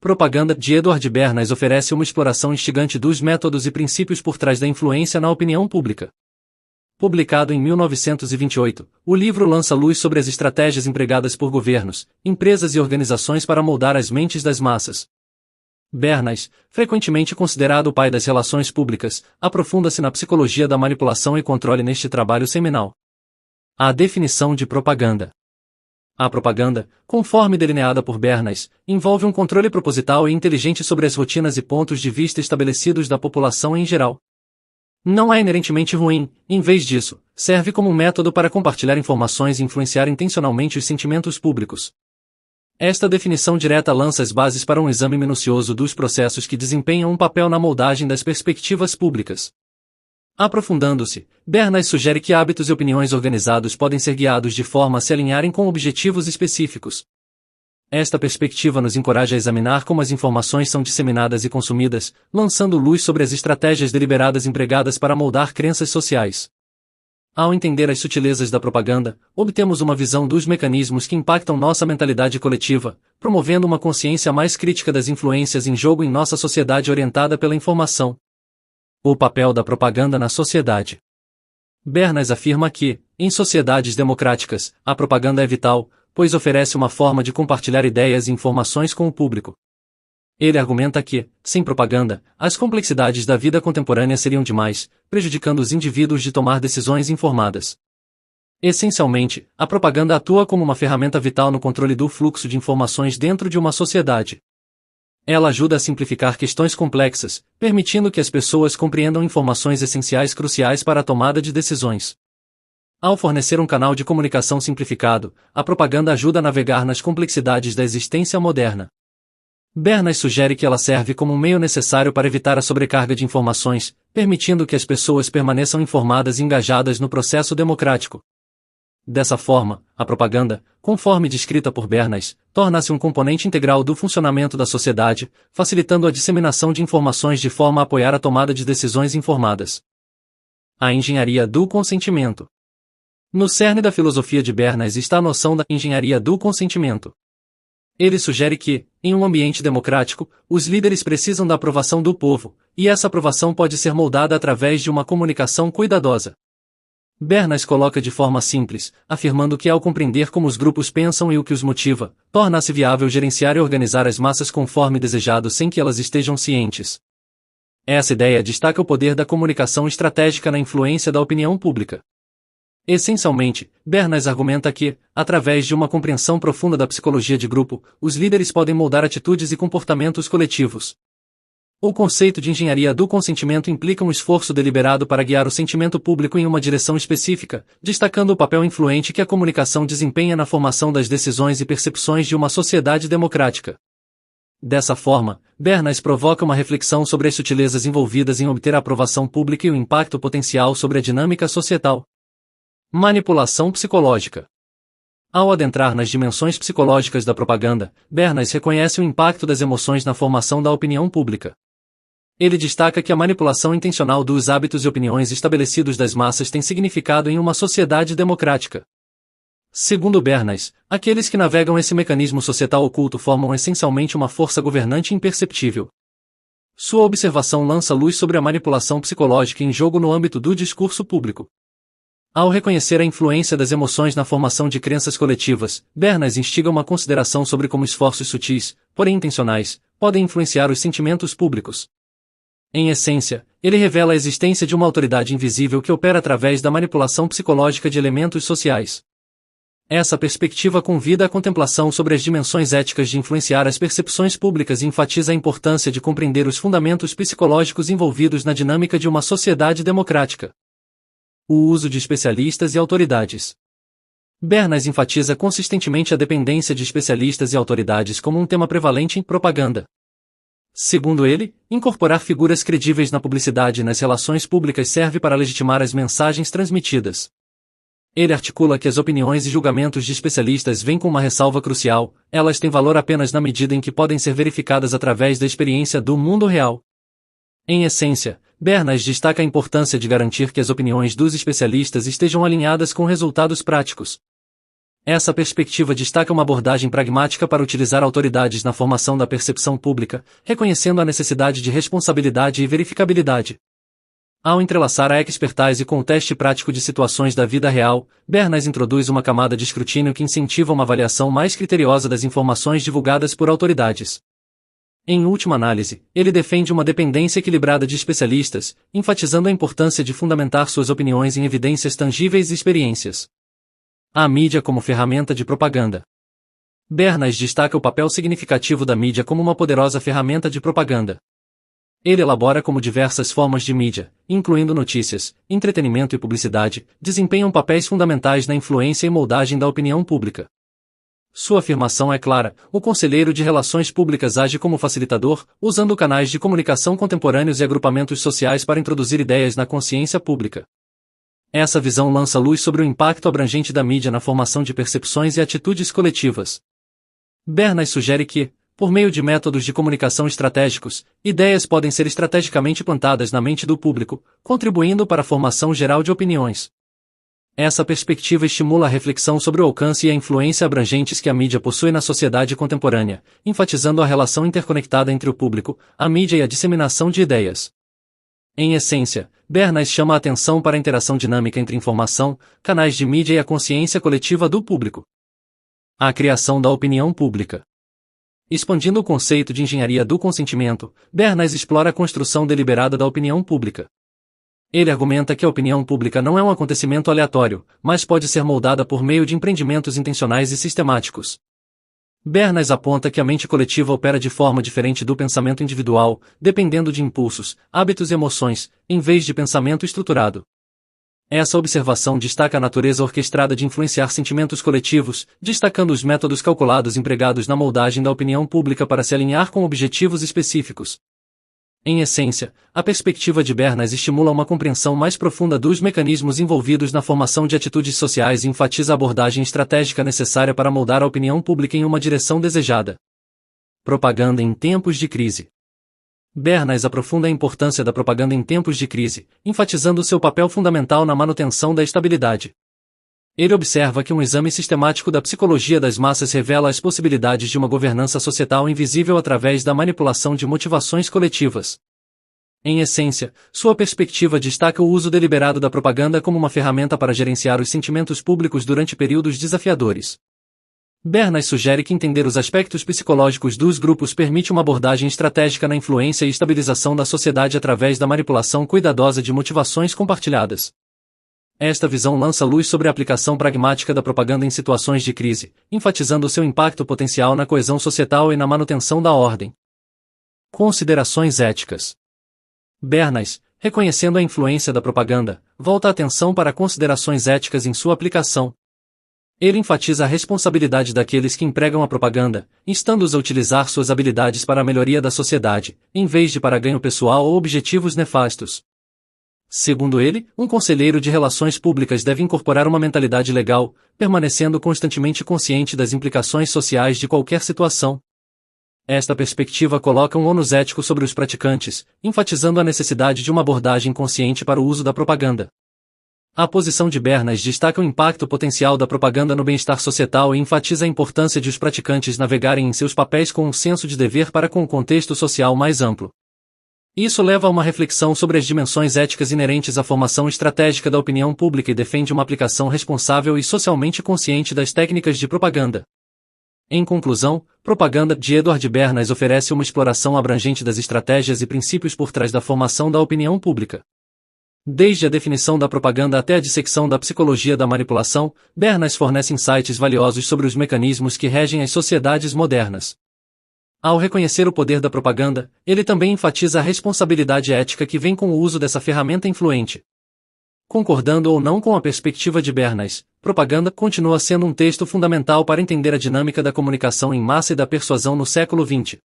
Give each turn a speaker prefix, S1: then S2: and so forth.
S1: Propaganda, de Edward Bernays, oferece uma exploração instigante dos métodos e princípios por trás da influência na opinião pública. Publicado em 1928, o livro lança luz sobre as estratégias empregadas por governos, empresas e organizações para moldar as mentes das massas. Bernays, frequentemente considerado o pai das relações públicas, aprofunda-se na psicologia da manipulação e controle neste trabalho seminal. A definição de propaganda. A propaganda, conforme delineada por Bernays, envolve um controle proposital e inteligente sobre as rotinas e pontos de vista estabelecidos da população em geral. Não é inerentemente ruim, em vez disso, serve como um método para compartilhar informações e influenciar intencionalmente os sentimentos públicos. Esta definição direta lança as bases para um exame minucioso dos processos que desempenham um papel na moldagem das perspectivas públicas. Aprofundando-se, Bernays sugere que hábitos e opiniões organizados podem ser guiados de forma a se alinharem com objetivos específicos. Esta perspectiva nos encoraja a examinar como as informações são disseminadas e consumidas, lançando luz sobre as estratégias deliberadas empregadas para moldar crenças sociais. Ao entender as sutilezas da propaganda, obtemos uma visão dos mecanismos que impactam nossa mentalidade coletiva, promovendo uma consciência mais crítica das influências em jogo em nossa sociedade orientada pela informação. O papel da propaganda na sociedade. Bernays afirma que, em sociedades democráticas, a propaganda é vital, pois oferece uma forma de compartilhar ideias e informações com o público. Ele argumenta que, sem propaganda, as complexidades da vida contemporânea seriam demais, prejudicando os indivíduos de tomar decisões informadas. Essencialmente, a propaganda atua como uma ferramenta vital no controle do fluxo de informações dentro de uma sociedade. Ela ajuda a simplificar questões complexas, permitindo que as pessoas compreendam informações essenciais cruciais para a tomada de decisões. Ao fornecer um canal de comunicação simplificado, a propaganda ajuda a navegar nas complexidades da existência moderna. Bernays sugere que ela serve como um meio necessário para evitar a sobrecarga de informações, permitindo que as pessoas permaneçam informadas e engajadas no processo democrático. Dessa forma, a propaganda, conforme descrita por Bernays, torna-se um componente integral do funcionamento da sociedade, facilitando a disseminação de informações de forma a apoiar a tomada de decisões informadas. A engenharia do consentimento. No cerne da filosofia de Bernays está a noção da engenharia do consentimento. Ele sugere que, em um ambiente democrático, os líderes precisam da aprovação do povo, e essa aprovação pode ser moldada através de uma comunicação cuidadosa. Bernays coloca de forma simples, afirmando que ao compreender como os grupos pensam e o que os motiva, torna-se viável gerenciar e organizar as massas conforme desejado sem que elas estejam cientes. Essa ideia destaca o poder da comunicação estratégica na influência da opinião pública. Essencialmente, Bernays argumenta que, através de uma compreensão profunda da psicologia de grupo, os líderes podem moldar atitudes e comportamentos coletivos. O conceito de engenharia do consentimento implica um esforço deliberado para guiar o sentimento público em uma direção específica, destacando o papel influente que a comunicação desempenha na formação das decisões e percepções de uma sociedade democrática. Dessa forma, Bernays provoca uma reflexão sobre as sutilezas envolvidas em obter a aprovação pública e o impacto potencial sobre a dinâmica societal. Manipulação psicológica. Ao adentrar nas dimensões psicológicas da propaganda, Bernays reconhece o impacto das emoções na formação da opinião pública. Ele destaca que a manipulação intencional dos hábitos e opiniões estabelecidos das massas tem significado em uma sociedade democrática. Segundo Bernays, aqueles que navegam esse mecanismo societal oculto formam essencialmente uma força governante imperceptível. Sua observação lança luz sobre a manipulação psicológica em jogo no âmbito do discurso público. Ao reconhecer a influência das emoções na formação de crenças coletivas, Bernays instiga uma consideração sobre como esforços sutis, porém intencionais, podem influenciar os sentimentos públicos. Em essência, ele revela a existência de uma autoridade invisível que opera através da manipulação psicológica de elementos sociais. Essa perspectiva convida à contemplação sobre as dimensões éticas de influenciar as percepções públicas e enfatiza a importância de compreender os fundamentos psicológicos envolvidos na dinâmica de uma sociedade democrática. O uso de especialistas e autoridades. Bernays enfatiza consistentemente a dependência de especialistas e autoridades como um tema prevalente em propaganda. Segundo ele, incorporar figuras credíveis na publicidade e nas relações públicas serve para legitimar as mensagens transmitidas. Ele articula que as opiniões e julgamentos de especialistas vêm com uma ressalva crucial: elas têm valor apenas na medida em que podem ser verificadas através da experiência do mundo real. Em essência, Bernays destaca a importância de garantir que as opiniões dos especialistas estejam alinhadas com resultados práticos. Essa perspectiva destaca uma abordagem pragmática para utilizar autoridades na formação da percepção pública, reconhecendo a necessidade de responsabilidade e verificabilidade. Ao entrelaçar a expertise com o teste prático de situações da vida real, Bernays introduz uma camada de escrutínio que incentiva uma avaliação mais criteriosa das informações divulgadas por autoridades. Em última análise, ele defende uma dependência equilibrada de especialistas, enfatizando a importância de fundamentar suas opiniões em evidências tangíveis e experiências. A mídia como ferramenta de propaganda. Bernays destaca o papel significativo da mídia como uma poderosa ferramenta de propaganda. Ele elabora como diversas formas de mídia, incluindo notícias, entretenimento e publicidade, desempenham papéis fundamentais na influência e moldagem da opinião pública. Sua afirmação é clara: o conselheiro de relações públicas age como facilitador, usando canais de comunicação contemporâneos e agrupamentos sociais para introduzir ideias na consciência pública. Essa visão lança luz sobre o impacto abrangente da mídia na formação de percepções e atitudes coletivas. Bernays sugere que, por meio de métodos de comunicação estratégicos, ideias podem ser estrategicamente plantadas na mente do público, contribuindo para a formação geral de opiniões. Essa perspectiva estimula a reflexão sobre o alcance e a influência abrangentes que a mídia possui na sociedade contemporânea, enfatizando a relação interconectada entre o público, a mídia e a disseminação de ideias. Em essência, Bernays chama a atenção para a interação dinâmica entre informação, canais de mídia e a consciência coletiva do público. A criação da opinião pública. Expandindo o conceito de engenharia do consentimento, Bernays explora a construção deliberada da opinião pública. Ele argumenta que a opinião pública não é um acontecimento aleatório, mas pode ser moldada por meio de empreendimentos intencionais e sistemáticos. Bernays aponta que a mente coletiva opera de forma diferente do pensamento individual, dependendo de impulsos, hábitos e emoções, em vez de pensamento estruturado. Essa observação destaca a natureza orquestrada de influenciar sentimentos coletivos, destacando os métodos calculados empregados na moldagem da opinião pública para se alinhar com objetivos específicos. Em essência, a perspectiva de Bernays estimula uma compreensão mais profunda dos mecanismos envolvidos na formação de atitudes sociais e enfatiza a abordagem estratégica necessária para moldar a opinião pública em uma direção desejada. Propaganda em tempos de crise. Bernays aprofunda a importância da propaganda em tempos de crise, enfatizando seu papel fundamental na manutenção da estabilidade. Ele observa que um exame sistemático da psicologia das massas revela as possibilidades de uma governança societal invisível através da manipulação de motivações coletivas. Em essência, sua perspectiva destaca o uso deliberado da propaganda como uma ferramenta para gerenciar os sentimentos públicos durante períodos desafiadores. Bernays sugere que entender os aspectos psicológicos dos grupos permite uma abordagem estratégica na influência e estabilização da sociedade através da manipulação cuidadosa de motivações compartilhadas. Esta visão lança luz sobre a aplicação pragmática da propaganda em situações de crise, enfatizando seu impacto potencial na coesão societal e na manutenção da ordem. Considerações éticas. Bernays, reconhecendo a influência da propaganda, volta a atenção para considerações éticas em sua aplicação. Ele enfatiza a responsabilidade daqueles que empregam a propaganda, instando-os a utilizar suas habilidades para a melhoria da sociedade, em vez de para ganho pessoal ou objetivos nefastos. Segundo ele, um conselheiro de relações públicas deve incorporar uma mentalidade legal, permanecendo constantemente consciente das implicações sociais de qualquer situação. Esta perspectiva coloca um ônus ético sobre os praticantes, enfatizando a necessidade de uma abordagem consciente para o uso da propaganda. A posição de Bernays destaca o impacto potencial da propaganda no bem-estar societal e enfatiza a importância de os praticantes navegarem em seus papéis com um senso de dever para com o contexto social mais amplo. Isso leva a uma reflexão sobre as dimensões éticas inerentes à formação estratégica da opinião pública e defende uma aplicação responsável e socialmente consciente das técnicas de propaganda. Em conclusão, Propaganda, de Edward Bernays oferece uma exploração abrangente das estratégias e princípios por trás da formação da opinião pública. Desde a definição da propaganda até a dissecção da psicologia da manipulação, Bernays fornece insights valiosos sobre os mecanismos que regem as sociedades modernas. Ao reconhecer o poder da propaganda, ele também enfatiza a responsabilidade ética que vem com o uso dessa ferramenta influente. Concordando ou não com a perspectiva de Bernays, Propaganda continua sendo um texto fundamental para entender a dinâmica da comunicação em massa e da persuasão no século XX.